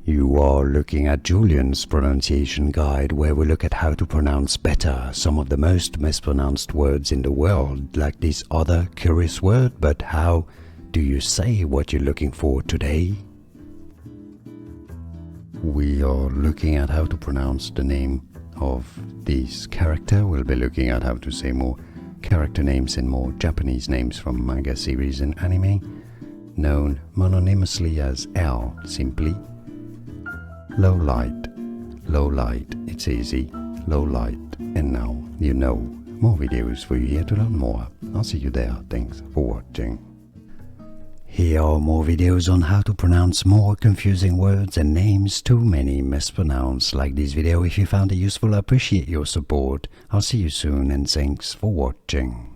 You are looking at Julian's pronunciation guide, where we look at how to pronounce better some of the most mispronounced words in the world, like this other curious word. But how do you say what you're looking for today? We are looking at how to pronounce the name of this character. We'll be looking at how to say more character names and more Japanese names from manga series and anime, known mononymously as L, simply. Low light, it's easy, low light. And now you know. More videos for you here to learn more. I'll see you there. Thanks for watching. Here are more videos on how to pronounce more confusing words and names too many mispronounced. Like this video if you found it useful. I appreciate your support. I'll see you soon and thanks for watching.